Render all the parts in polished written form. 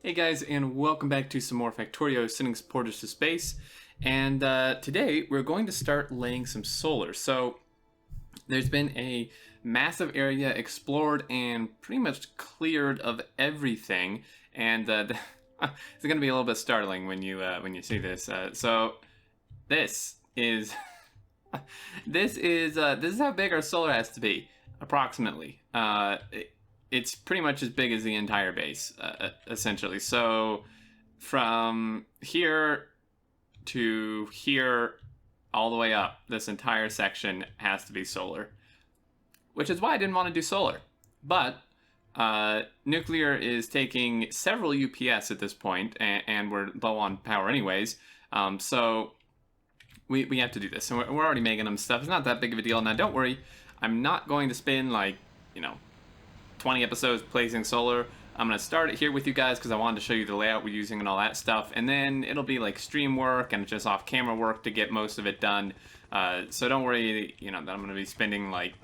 Hey guys, and welcome back to some more Factorio sending supporters to space. And today we're going to start laying some solar. So there's been a massive area explored and pretty much cleared of everything. And it's going to be a little bit startling when you see this. So this is this is how big our solar has to be, approximately. It's pretty much as big as the entire base, essentially. So from here to here, all the way up, this entire section has to be solar, which is why I didn't want to do solar. But nuclear is taking several UPS at this point, and we're low on power anyways. So we have to do this, and we're already making them stuff. It's not that big of a deal. Now, don't worry, I'm not going to spend 20 episodes placing solar. I'm going to start it here with you guys because I wanted to show you the layout we're using and all that stuff. And then it'll be like stream work and just off camera work to get most of it done. So don't worry, that I'm going to be spending like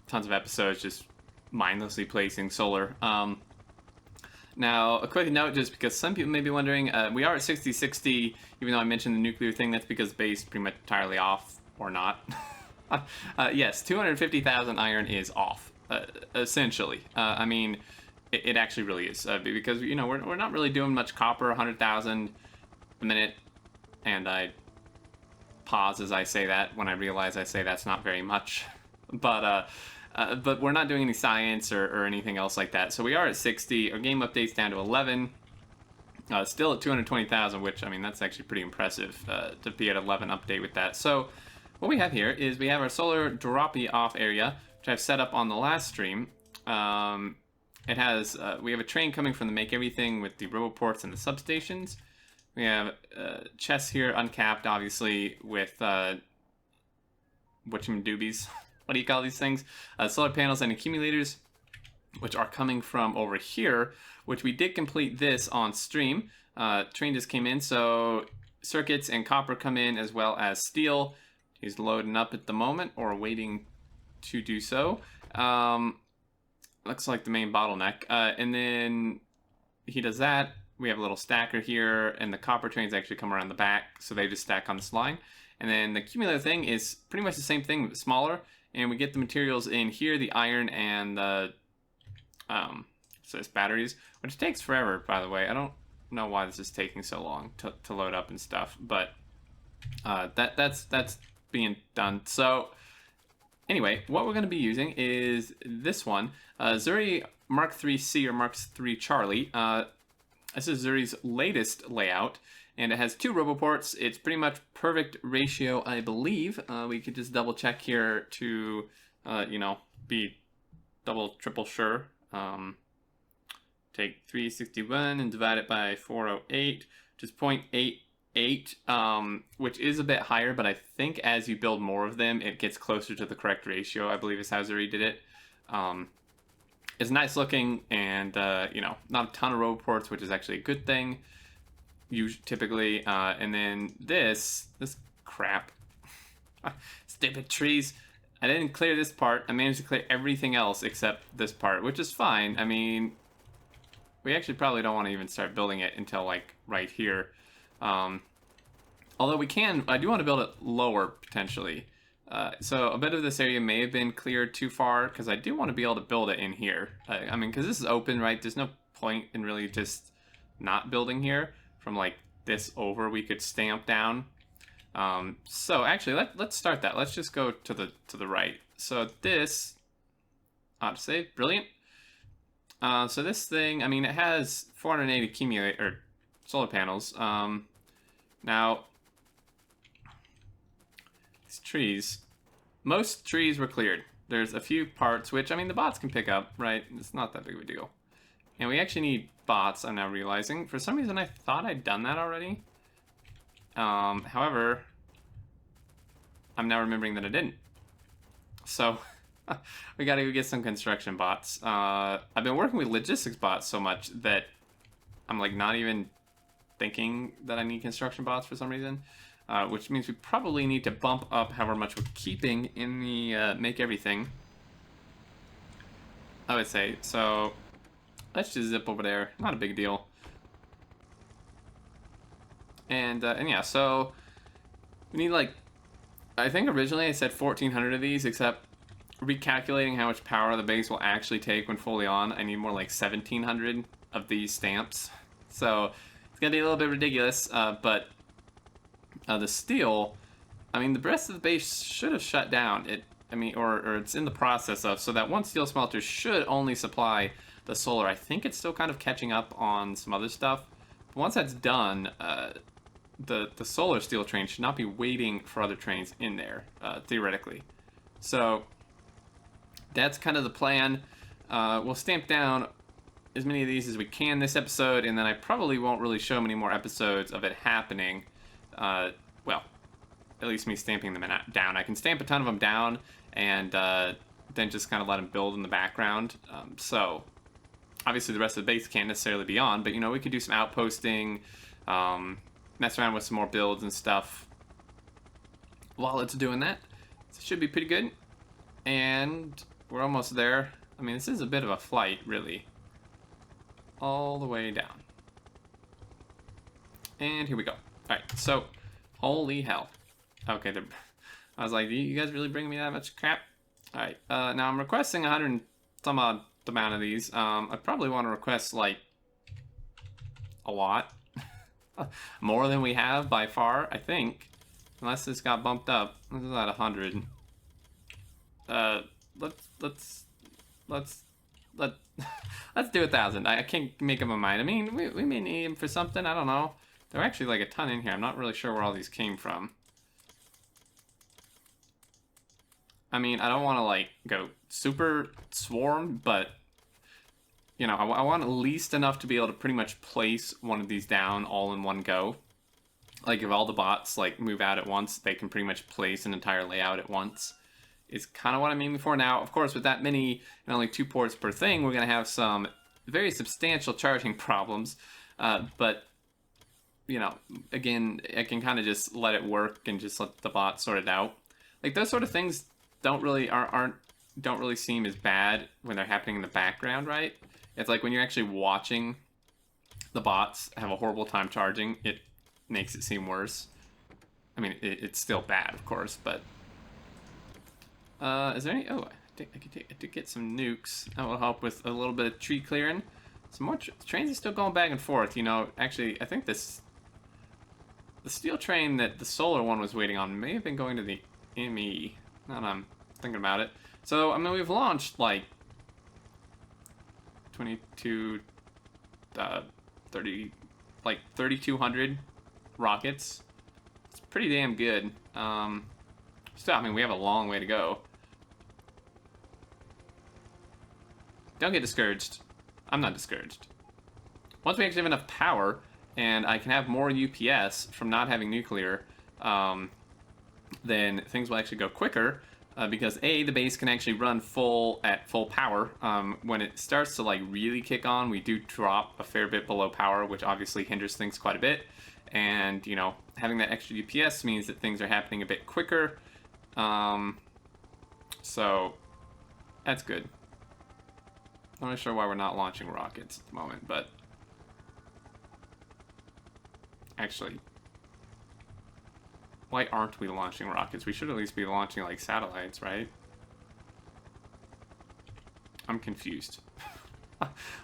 tons of episodes just mindlessly placing solar. Now, a quick note, just because some people may be wondering, we are at 60-60, even though I mentioned the nuclear thing. That's because base pretty much entirely off, or not. Yes, 250,000 iron is off. Essentially, I mean, it actually really is, because we're not really doing much copper. 100,000 a minute, and I pause as I say that when I realize I say that's not very much, but we're not doing any science or anything else like that. So we are at 60. Our game update's down to 11. Still at 220,000, which, I mean, that's actually pretty impressive to be at 11 update with that. So what we have here is we have our solar droppy off area, which I've set up on the last stream. It has, we have a train coming from the Make Everything with the roboports and the substations. We have chests here, uncapped, obviously, with whatchamdoobies. What do you call these things? Solar panels and accumulators, which are coming from over here, which we did complete this on stream. Train just came in, so circuits and copper come in, as well as steel. He's loading up at the moment, or waiting to do so. Looks like the main bottleneck. And then he does that. We have a little stacker here, and the copper trains actually come around the back, so they just stack on this line. And then the accumulator thing is pretty much the same thing, but smaller. And we get the materials in here, the iron and the so it's batteries, which takes forever, by the way. I don't know why this is taking so long to load up and stuff, but that's being done. So anyway, what we're going to be using is this one, Zuri Mark III C or Mark III Charlie. This is Zuri's latest layout, and it has 2 roboports. It's pretty much perfect ratio, I believe. We could just double check here to, be double, triple sure. Take 361 and divide it by 408, which is 0.88, which is a bit higher, but I think as you build more of them, it gets closer to the correct ratio, I believe is how Zuri did it. It's nice looking, and, not a ton of roboports, which is actually a good thing, typically. And then this crap. Stupid trees. I didn't clear this part. I managed to clear everything else except this part, which is fine. I mean, we actually probably don't want to even start building it until, like, right here. Although I do want to build it lower, potentially. So a bit of this area may have been cleared too far, because I do want to be able to build it in here. I mean, because this is open, right? There's no point in really just not building here. From, like, this over, we could stamp down. So actually, let's start that. Let's just go to the right. So this, to say, brilliant. So this thing, I mean, it has 480 solar panels. Now, these trees, most trees were cleared. There's a few parts, which, I mean, the bots can pick up, right? It's not that big of a deal. And we actually need bots, I'm now realizing. For some reason, I thought I'd done that already. However, I'm now remembering that I didn't. So, we gotta go get some construction bots. I've been working with logistics bots so much that I'm, like, not even thinking that I need construction bots for some reason. Which means we probably need to bump up however much we're keeping in the Make Everything. I would say. So let's just zip over there. Not a big deal. And yeah, so we need like, I think originally I said 1,400 of these, except recalculating how much power the base will actually take when fully on, I need more like 1,700 of these stamps. So it's gonna be a little bit ridiculous, but the steel, I mean, the rest of the base should have shut down. Or it's in the process of, so that one steel smelter should only supply the solar. I think it's still kind of catching up on some other stuff. But once that's done, the solar steel train should not be waiting for other trains in there, theoretically. So that's kind of the plan. We'll stamp down as many of these as we can this episode, and then I probably won't really show many more episodes of it happening. Well, at least me stamping them down. I can stamp a ton of them down, and then just kind of let them build in the background. So obviously the rest of the base can't necessarily be on, but we could do some outposting, mess around with some more builds and stuff while it's doing that. So it should be pretty good. And we're almost there. I mean, this is a bit of a flight, really. All the way down. And here we go. Alright, so, holy hell. Okay, I was like, you guys really bringing me that much crap? Alright, now I'm requesting 100 and some odd amount of these. I probably want to request, like, a lot. More than we have by far, I think. Unless this got bumped up. This is at 100. Let's do 1,000. I can't make up my mind. I mean, we may need them for something. I don't know. There are actually like a ton in here. I'm not really sure where all these came from. I mean, I don't want to like go super swarm, but I want at least enough to be able to pretty much place one of these down all in one go. Like if all the bots like move out at once, they can pretty much place an entire layout at once. Is kind of what I'm aiming for now. Of course, with that many and only 2 ports per thing, we're going to have some very substantial charging problems. But, again, I can kind of just let it work and just let the bot sort it out. Like, those sort of things don't really seem as bad when they're happening in the background, right? It's like when you're actually watching the bots have a horrible time charging, it makes it seem worse. I mean, it's still bad, of course, but... is there any... Oh, I did get some nukes. That will help with a little bit of tree clearing. Some more trains are still going back and forth. Actually, I think the steel train that the solar one was waiting on may have been going to the ME. Now that I'm thinking about it. So, I mean, we've launched, like, 3,200 rockets. It's pretty damn good. Still, I mean, we have a long way to go. Don't get discouraged. I'm not discouraged. Once we actually have enough power, and I can have more UPS from not having nuclear, then things will actually go quicker, because A, the base can actually run at full power. When it starts to like really kick on, we do drop a fair bit below power, which obviously hinders things quite a bit. And, having that extra UPS means that things are happening a bit quicker. So, that's good. I'm not sure why we're not launching rockets at the moment, but... Actually... Why aren't we launching rockets? We should at least be launching, like, satellites, right? I'm confused.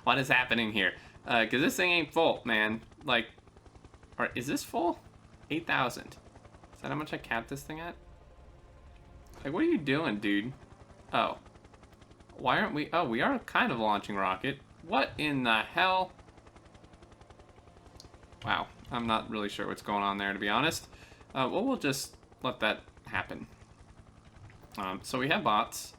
What is happening here? Because this thing ain't full, man. Like... Or, is this full? 8,000. Is that how much I capped this thing at? Like, what are you doing, dude? Oh. Why aren't we... Oh, we are kind of launching rocket. What in the hell? Wow. I'm not really sure what's going on there, to be honest. Well, we'll just let that happen. So we have bots.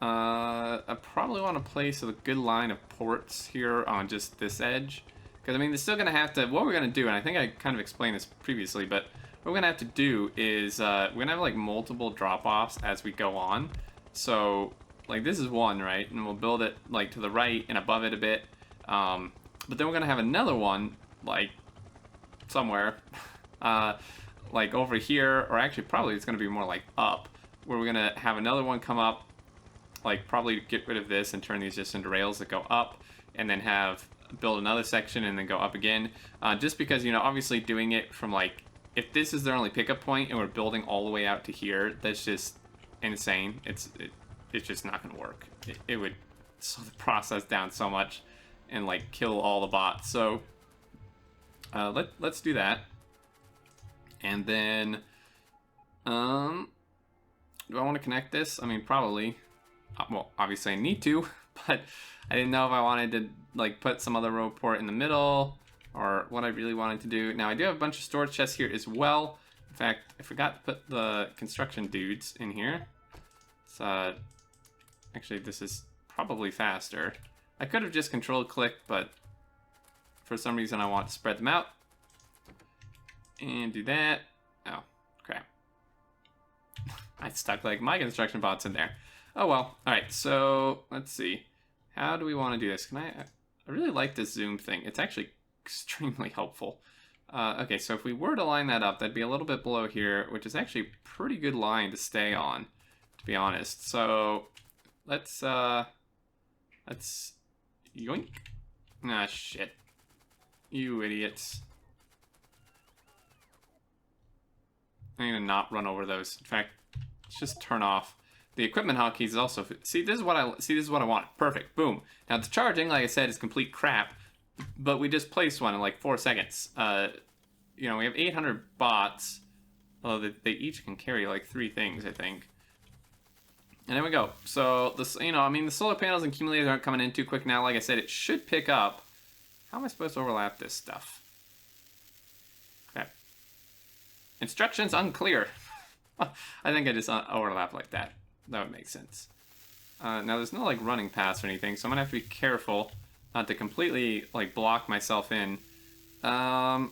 I probably want to place a good line of ports here on just this edge. Because, I mean, they're still going to have to... What we're going to do, and I think I kind of explained this previously, but what we're going to have to do is we're going to have, like, multiple drop-offs as we go on. So, like, this is one, right? And we'll build it, like, to the right and above it a bit. But then we're going to have another one, like, somewhere. Like, over here, or actually, probably it's going to be more, like, up. Where we're going to have another one come up, like, probably get rid of this and turn these just into rails that go up. And then have build another section and then go up again. Just because, you know, obviously doing it from like, if this is their only pickup point and we're building all the way out to here, that's just insane. It's just not going to work. It would slow the process down so much and like kill all the bots. So let's do that. And then do I want to connect this? I mean, probably. Well, obviously I need to, but I didn't know if I wanted to like put some other row port in the middle or what I really wanted to do. Now I do have a bunch of storage chests here as well. In fact, I forgot to put the construction dudes in here. So actually this is probably faster. I could have just control-click, but for some reason I want to spread them out. And do that. Oh, crap. I stuck like my construction bots in there. Oh well. Alright, so let's see. How do we want to do this? I really like this zoom thing. It's actually extremely helpful. Okay, so if we were to line that up, that'd be a little bit below here, which is actually a pretty good line to stay on, to be honest. So let's yoink. Ah, shit. You idiots. I'm gonna not run over those. In fact, let's just turn off the equipment hotkeys. Also, see, this is what I want. Perfect. Boom. Now the charging, like I said, is complete crap, but we just placed one in like 4 seconds. You know, we have 800 bots. Although they each can carry like 3 things, I think. And there we go. So this, you know, I mean, the solar panels and accumulators aren't coming in too quick now. Like I said, it should pick up. How am I supposed to overlap this stuff? Okay. Instructions unclear. I think I just overlap like that. That would make sense. Now there's no like running paths or anything, so I'm gonna have to be careful not to completely like block myself in. I mean,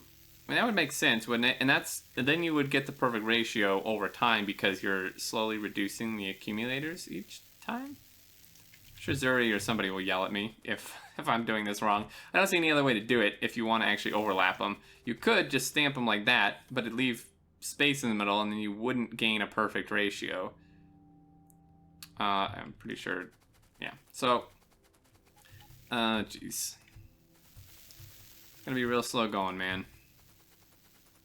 that would make sense, wouldn't it? And then you would get the perfect ratio over time because you're slowly reducing the accumulators each time. I'm sure Zuri or somebody will yell at me if I'm doing this wrong. I don't see any other way to do it if you want to actually overlap them. You could just stamp them like that, but it'd leave space in the middle and then you wouldn't gain a perfect ratio. I'm pretty sure, yeah. So, jeez. It's gonna be real slow going, man.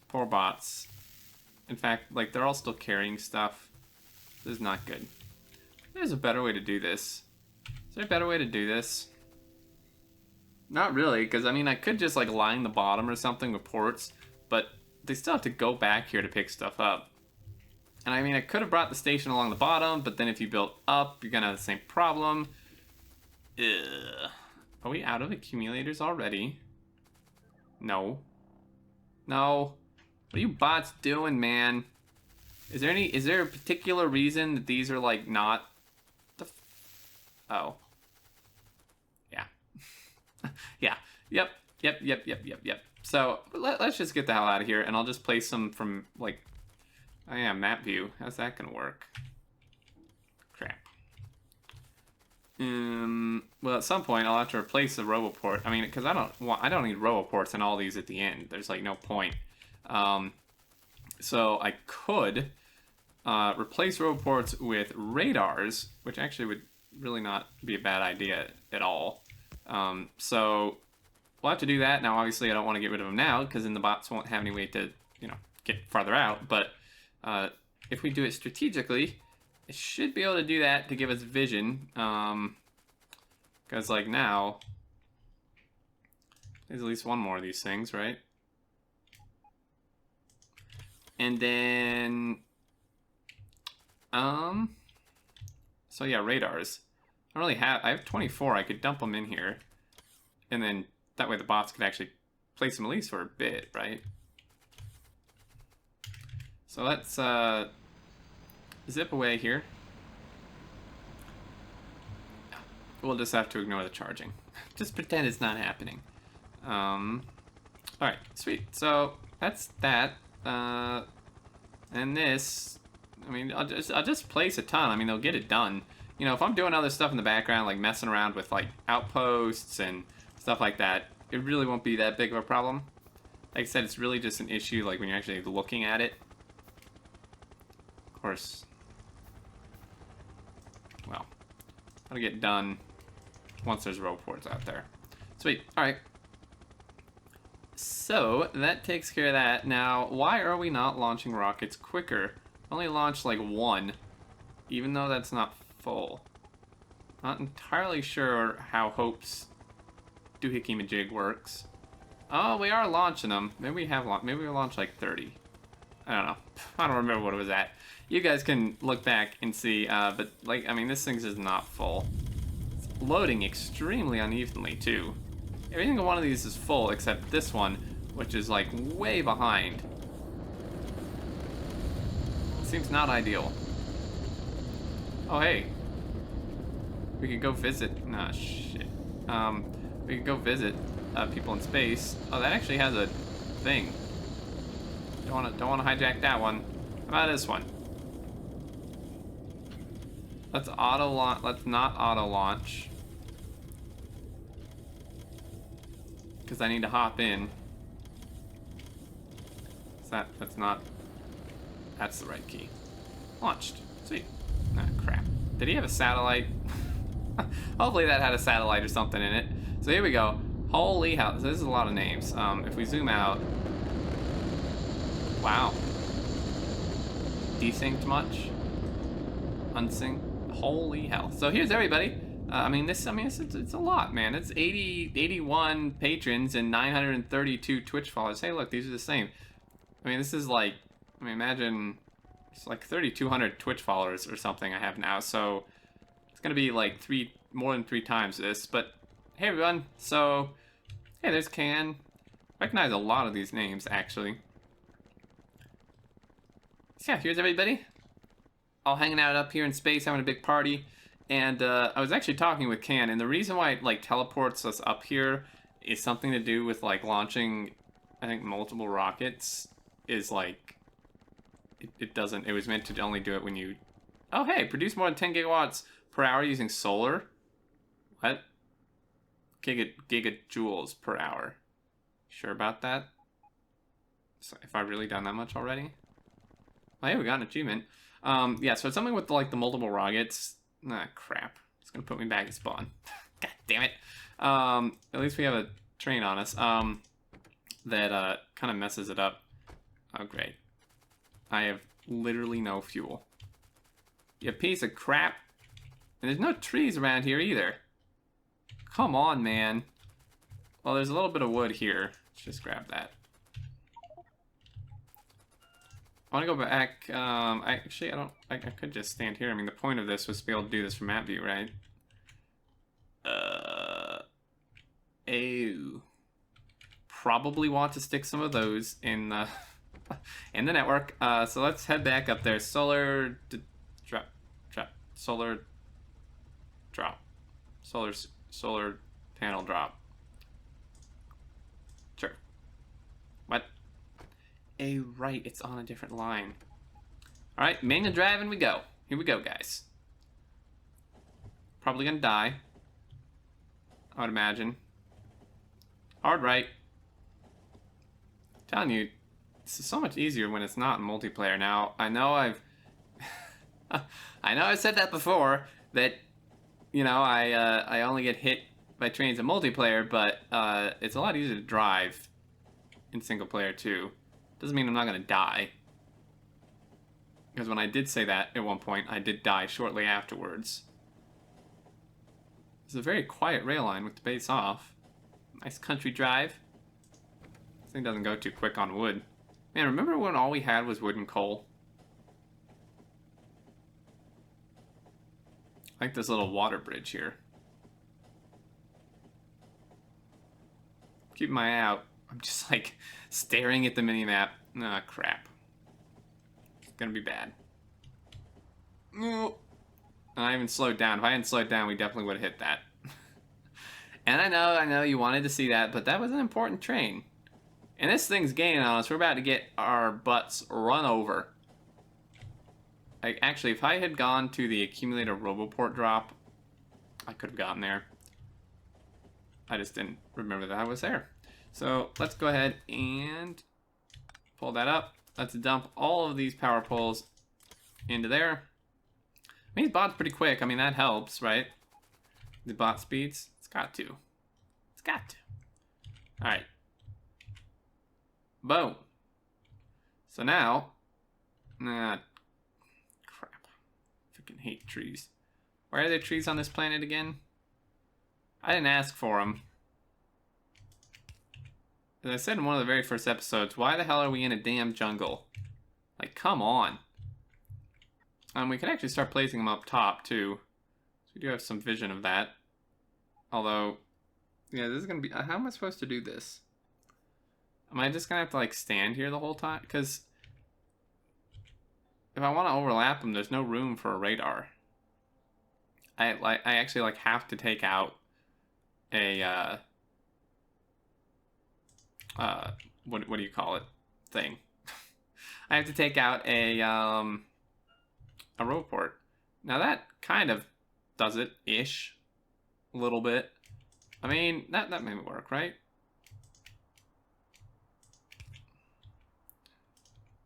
Poor bots. In fact, like, they're all still carrying stuff. This is not good. There's a better way to do this. Is there a better way to do this? Not really, because, I mean, I could just, like, line the bottom or something with ports, but they still have to go back here to pick stuff up. And, I mean, I could have brought the station along the bottom, but then if you built up, you're gonna have the same problem. Ugh. Are we out of accumulators already? No. No. What are you bots doing, man? Is there a particular reason that these are like not oh. Yeah. Yeah. Yep. So let's just get the hell out of here and I'll just place them from like, oh yeah, map view. How's that gonna work? Crap. Well, at some point I'll have to replace the RoboPort. I mean, because I don't need RoboPorts in all these at the end. There's like no point. So I could replace RoboPorts with radars, which actually would really not be a bad idea at all. So we'll have to do that. Now, obviously, I don't want to get rid of them now because then the bots won't have any way to, you know, get farther out. But if we do it strategically, it should be able to do that to give us vision. Because like now, there's at least one more of these things, right? And then, so yeah, radars. I have 24, I could dump them in here. And then that way the bots could actually place them at least for a bit, right? So let's zip away here. We'll just have to ignore the charging. Just pretend it's not happening. Alright, sweet. So that's that. And this, I mean, I'll just place a ton. I mean, they'll get it done. You know, if I'm doing other stuff in the background, like messing around with like outposts and stuff like that, it really won't be that big of a problem. Like I said, it's really just an issue like when you're actually looking at it. Of course, well, that'll get done once there's RoboPorts out there. Sweet. All right. So that takes care of that. Now, why are we not launching rockets quicker? Only launched like one, even though that's not full. Not entirely sure how Hope's doohickey majig works. Oh, we are launching them. Maybe we have maybe we launched like 30. I don't know. I don't remember what it was at. You guys can look back and see. But like, I mean, this thing's just not full. It's loading extremely unevenly too. Every single one of these is full except this one, which is like way behind. Seems not ideal. Oh hey, we could go visit. Nah, shit. We could go visit people in space. Oh, that actually has a thing. Don't wanna hijack that one. How about this one? Let's auto launch. Let's not auto launch. Because I need to hop in. That's not. That's the right key. Launched. Sweet. Ah, crap. Did he have a satellite? Hopefully that had a satellite or something in it. So here we go. Holy hell. This is a lot of names. If we zoom out. Wow. Desynced much? Unsynced? Holy hell. So here's everybody. It's a lot, man. It's 81 patrons and 932 Twitch followers. Hey, look, these are the same. I mean, this is like, imagine it's like 3,200 Twitch followers or something I have now. So it's gonna be like more than three times this. But hey, everyone. So hey, there's Can. Recognize a lot of these names actually. So yeah, here's everybody. All hanging out up here in space, having a big party. And I was actually talking with Can, and the reason why it like teleports us up here is something to do with like launching, I think, multiple rockets. Is like, it doesn't. It was meant to only do it when you. Oh hey, produce more than 10 gigawatts per hour using solar. What? Gigajoules per hour. Sure about that? So if I've really done that much already? Oh yeah, we got an achievement. Yeah, so it's something with like the multiple rockets. Ah, crap. It's gonna put me back in spawn. God damn it. At least we have a train on us. That kind of messes it up. Oh, great. I have literally no fuel. You piece of crap. And there's no trees around here either. Come on, man. Well, there's a little bit of wood here. Let's just grab that. I want to go back. I could just stand here. I mean, the point of this was to be able to do this from map view, right? Ew. Probably want to stick some of those in the in the network. So let's head back up there. Solar drop, solar drop, solar panel drop. Sure. What? Right, it's on a different line. Alright, manual drive and we go. Here we go, guys. Probably gonna die, I would imagine. Hard right. Telling you, this is so much easier when it's not in multiplayer. Now, I know I've said that before, that, you know, I only get hit by trains in multiplayer, but it's a lot easier to drive in single player too. Doesn't mean I'm not gonna die. Because when I did say that at one point, I did die shortly afterwards. It's a very quiet rail line with the base off. Nice country drive. This thing doesn't go too quick on wood. Man, remember when all we had was wood and coal? I like this little water bridge here. Keep my eye out. I'm just like staring at the minimap. Ah, crap. It's gonna be bad. No. I haven't slowed down. If I hadn't slowed down, we definitely would have hit that. And I know you wanted to see that, but that was an important train. And this thing's gaining on us. We're about to get our butts run over. Actually, if I had gone to the accumulator roboport drop, I could have gotten there. I just didn't remember that I was there. So let's go ahead and pull that up. Let's dump all of these power poles into there. I mean, these bots pretty quick. I mean, that helps, right? The bot speeds. It's got to. It's got to. Alright. Boom. So now... Nah. Crap. Freaking hate trees. Why are there trees on this planet again? I didn't ask for them. As I said in one of the very first episodes, why the hell are we in a damn jungle? Like, come on. We can actually start placing them up top, too. So we do have some vision of that. Although, yeah, this is going to be... How am I supposed to do this? Am I just going to have to, like, stand here the whole time? Because if I want to overlap them, there's no room for a radar. I actually, like, have to take out a, what do you call it? Thing. I have to take out a row port. Now that kind of does it ish, a little bit. I mean, that may work, right?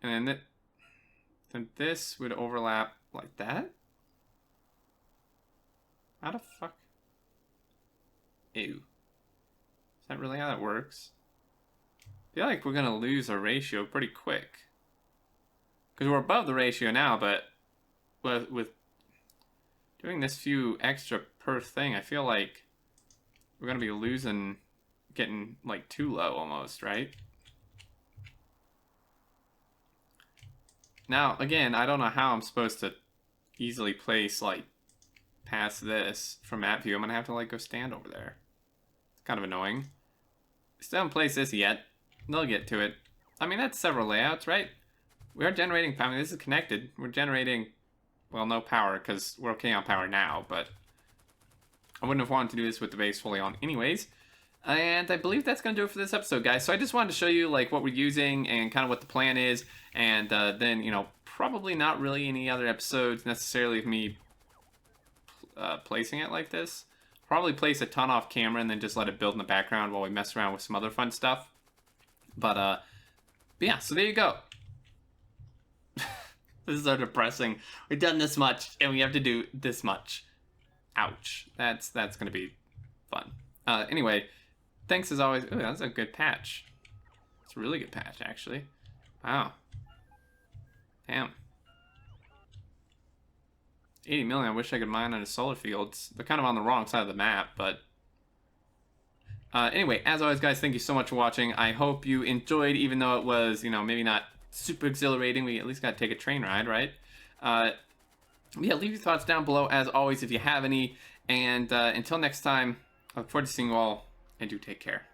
And then this would overlap like that. How the fuck? Ew. Is that really how that works? I feel like we're gonna lose our ratio pretty quick. Because we're above the ratio now, but with doing this few extra per thing, I feel like we're gonna be losing, getting like too low almost, right? Now, again, I don't know how I'm supposed to easily place like past this from map view. I'm gonna have to like go stand over there. It's kind of annoying. Still haven't placed this yet. They'll get to it. I mean, that's several layouts, right? We are generating power. I mean, this is connected. We're generating, well, no power because we're okay on power now, but I wouldn't have wanted to do this with the base fully on anyways. And I believe that's going to do it for this episode, guys. So I just wanted to show you like what we're using and kind of what the plan is. And then, you know, probably not really any other episodes necessarily of me placing it like this. Probably place a ton off camera and then just let it build in the background while we mess around with some other fun stuff. But yeah, so there you go. This is so depressing. We've done this much, and we have to do this much. Ouch. That's going to be fun. Anyway, thanks as always. Ooh, that's a good patch. It's a really good patch, actually. Wow. Damn. 80 million, I wish I could mine on the solar fields. They're kind of on the wrong side of the map, but... anyway, as always, guys, thank you so much for watching. I hope you enjoyed, even though it was, you know, maybe not super exhilarating. We at least got to take a train ride, right? Yeah, leave your thoughts down below, as always, if you have any. And until next time, I look forward to seeing you all, and do take care.